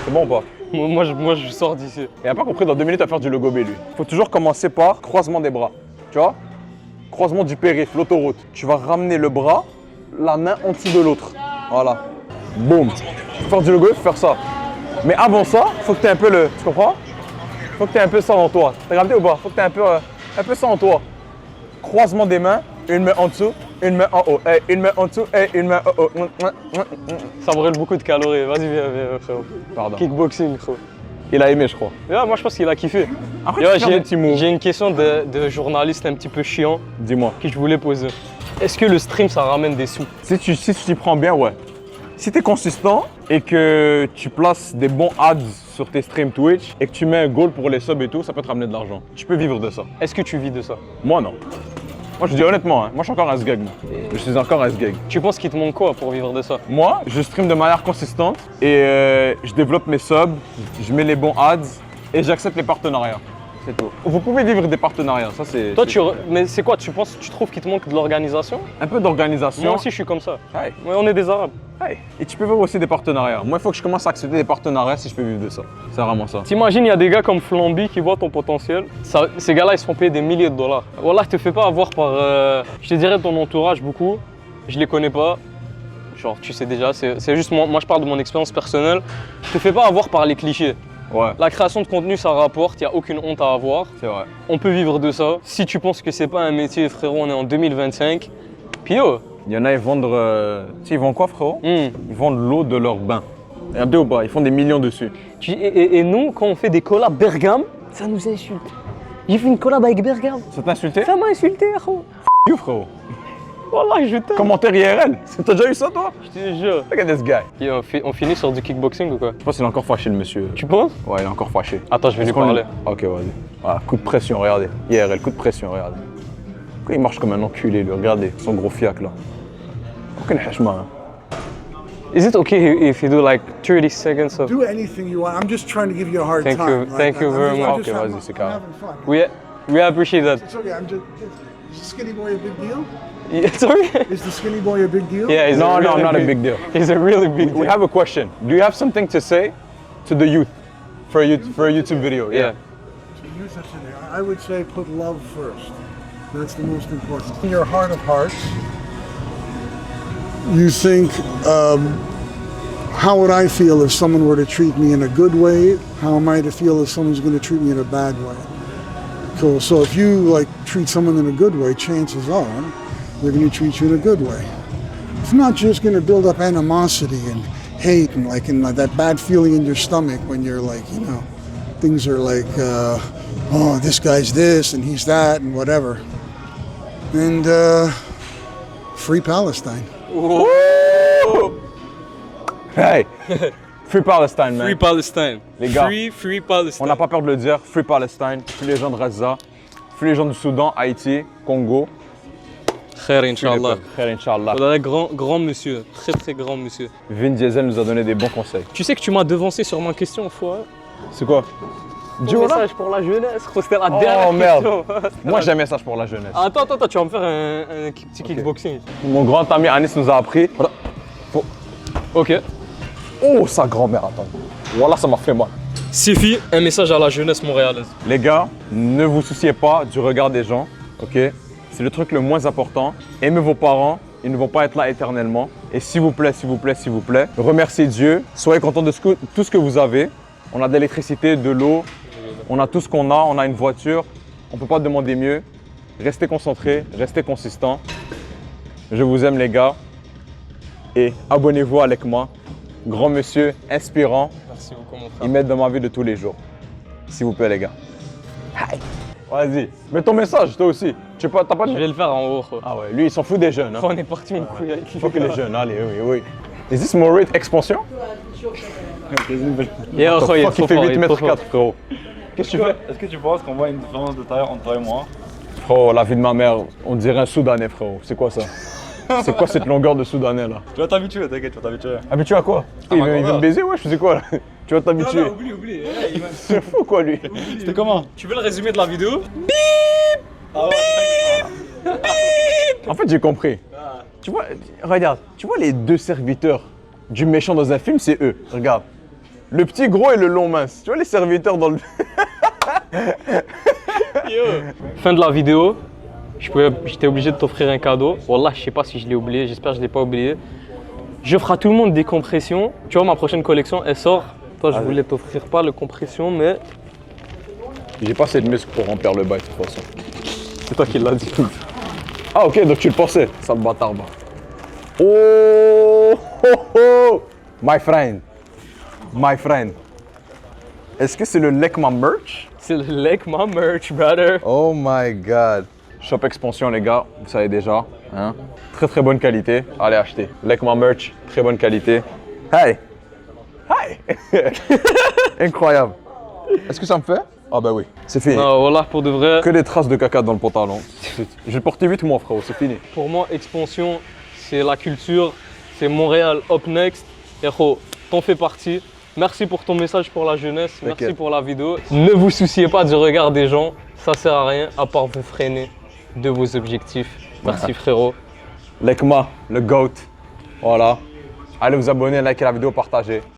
C'est bon ou pas? Moi, je sors d'ici. Il n'a pas compris, dans 2 minutes, à faire du logo B, lui. Il faut toujours commencer par croisement des bras. Tu vois? Croisement du périph', l'autoroute. Tu vas ramener le bras, la main en dessous de l'autre. Voilà. Boum. Pour faire du logo, il faut faire ça. Mais avant ça, il faut que tu aies un peu le... Tu comprends? Il faut que tu aies un peu ça en toi. T'as regardé ou pas? Il faut que tu aies un peu ça en toi. Croisement des mains, une main en dessous, une main en haut. Hey, une main en dessous, et une main en haut. Ça brûle beaucoup de calories. Vas-y, viens, frérot. Pardon. Kickboxing, frérot. Il a aimé, je crois. Yeah, moi, je pense qu'il a kiffé. Après, Yo, tu fais des petits mots. j'ai une question de journaliste un petit peu chiant Dis-moi. que je voulais poser. Est-ce que le stream, ça ramène des sous? Si tu t'y prends bien, ouais. Si tu es consistant et que tu places des bons ads sur tes streams Twitch et que tu mets un goal pour les subs et tout, ça peut te ramener de l'argent. Tu peux vivre de ça. Est-ce que tu vis de ça? Moi, non. Moi, je dis honnêtement, hein, moi, je suis encore un sgeg. Moi. Je suis encore un sgeg. Tu penses qu'il te manque quoi pour vivre de ça? Moi, je stream de manière consistante et je développe mes subs, je mets les bons ads et j'accepte les partenariats. C'est tout. Vous pouvez vivre des partenariats, ça c'est... Toi, mais c'est quoi, tu trouves qu'il te manque de l'organisation? Un peu d'organisation. Moi aussi, je suis comme ça. Hey. Ouais, on est des Arabes. Hey. Et tu peux vivre aussi des partenariats. Moi, il faut que je commence à accepter des partenariats si je peux vivre de ça. C'est vraiment ça. T'imagines, il y a des gars comme Flamby qui voient ton potentiel. Ces gars-là, ils se font payer des milliers de dollars. Wallah, je te fais pas avoir par, je te dirais, ton entourage beaucoup. Je les connais pas. Genre, tu sais déjà, c'est juste moi, je parle de mon expérience personnelle. Je te fais pas avoir par les clichés. Ouais. La création de contenu, ça rapporte, il n'y a aucune honte à avoir. C'est vrai. On peut vivre de ça. Si tu penses que c'est pas un métier, frérot, on est en 2025. Puis yo. Il y en a, ils vendent... Tu sais, ils vendent quoi, frérot? Ils vendent l'eau de leur bain. Il y en a deux ou pas, ils font des millions dessus. Et nous, quand on fait des collabs Bergame, ça nous insulte. J'ai fait une collab avec Bergame. Ça t'a insulté? Ça m'a insulté, frérot. You, frérot. Wallah, je t'aime. Commentaire IRL. T'as déjà eu ça, toi? Je te jure. Look at this guy. Et on finit sur du kickboxing ou quoi? Je pense qu'il est encore fâché, le monsieur. Tu penses? Ouais, il est encore fâché. Attends, je vais lui Est-ce qu'on parler. Ok, vas-y. Voilà, coup de pression, regardez. IRL, coup de pression, regardez. Pourquoi il marche comme un enculé, lui? Regardez, son gros fiac, là. Aucune hachma, hein. Is it okay if you do like 30 seconds of... Do anything you want. I'm just trying to give you a hard Thank time. you- thank you I'm very just- I'm much. just Okay, having- vas-y, c'est I'm carré. having fun. We appreciate that. It's okay. Is Skinny Boy a big deal? Yeah, sorry? Is the Skinny Boy a big deal? Yeah, he's No, a no, really not a big deal. He's a really big We deal. have a question. Do you have something to say to the youth for a YouTube video? Yeah. To use that today, I would say put love first. That's the most important. In your heart of hearts, you think, how would I feel if someone were to treat me in a good way? How am I to feel if someone's going to treat me in a bad way? Cool. So if you like treat someone in a good way, chances are they're going to treat you in a good way. It's not just going to build up animosity and hate and like that bad feeling in your stomach when you're like, you know, things are like, oh, this guy's this and he's that and whatever. And free Palestine. Hey! Free Palestine, man. Free Palestine. Les gars, Free Palestine. On n'a pas peur de le dire. Free Palestine. Free les gens de Gaza. Free les gens du Soudan, Haïti, Congo. Khair, Inch'Allah. Khair, Inch'Allah. Voilà, grand monsieur. Très grand monsieur. Vin Diesel nous a donné des bons conseils. Tu sais que tu m'as devancé sur ma question, fois. C'est quoi? Dis Dis-moi là. message pour la jeunesse, c'était la Oh, dernière merde. question. Moi, j'ai un message pour la jeunesse. Attends, tu vas me faire un petit kickboxing. Mon grand ami Anis nous a appris. Voilà. Ok. Oh, sa grand-mère, attends. Voilà, ça m'a fait mal. Sifi, un message à la jeunesse montréalaise. Les gars, ne vous souciez pas du regard des gens, ok? C'est le truc le moins important. Aimez vos parents, ils ne vont pas être là éternellement. Et s'il vous plaît, remerciez Dieu. Soyez contents de tout ce que vous avez. On a de l'électricité, de l'eau, on a tout ce qu'on a, on a une voiture. On ne peut pas demander mieux. Restez concentrés, restez consistants. Je vous aime les gars. Et abonnez-vous avec moi. Grand monsieur, inspirant. Merci beaucoup, mon frère. Il m'aide dans ma vie de tous les jours. S'il vous plaît, les gars. Vas-y, mets ton message, toi aussi. T'as pas de... Je vais le faire en haut. Quoi. Ah ouais, lui, il s'en fout des jeunes. Hein. On est parti une couille avec Faut que les jeunes, allez, oui. Is this more rate expansion? Yeah, Fuck, il trop fait fort, 8 il est mètres trop 4, frérot. Qu'est-ce que tu fais? Est-ce que tu penses qu'on voit une différence de taille entre toi et moi? Frérot, la vie de ma mère, on dirait un Soudanais, frérot. C'est quoi ça? C'est quoi cette longueur de Soudanais, là? Tu vas t'habituer, t'inquiète, tu vas t'habituer. Habitué à quoi? Il veut me baiser, ouais, je faisais quoi, là? Tu vas t'habituer. Oublie. C'est fou, quoi, lui? C'était comment? Tu veux le résumé de la vidéo? En fait, j'ai compris. Tu vois, regarde, tu vois les deux serviteurs du méchant dans un film, c'est eux. Regarde. Le petit gros et le long mince. Tu vois les serviteurs dans le... Fin de la vidéo. J'étais obligé de t'offrir un cadeau. Wallah, je sais pas si je l'ai oublié, j'espère que je l'ai pas oublié. J'offre à tout le monde des compressions. Tu vois, ma prochaine collection, elle sort. Toi, je voulais t'offrir pas le compression, mais J'ai pas assez de muscles pour remplir le bail, de toute façon. c'est toi qui l'as dit. Ah, ok, donc tu le pensais. Sale bâtard, bah. Oh, oh, oh. My friend. Est-ce que c'est le Lekma merch? C'est le Lekma merch, brother. Oh my god. Shop Expansion, les gars, vous savez déjà. Hein? Très bonne qualité. Allez acheter. Lekma merch, très bonne qualité. Hey! Incroyable. Est-ce que ça me fait? Ah bah oui, c'est fini. Non, voilà, pour de vrai, Que des traces de caca dans le pantalon. Je vais le porter vite, moi, frérot, c'est fini. pour moi, Expansion, c'est la culture, c'est Montréal up next. Et gros, t'en fais partie. Merci pour ton message pour la jeunesse. Merci T'inquiète. pour la vidéo. Ne vous souciez pas du regard des gens. Ça sert à rien à part vous freiner de vos objectifs. Merci frérot. Lekma, le GOAT. Voilà. Allez vous abonner, likez la vidéo, partagez.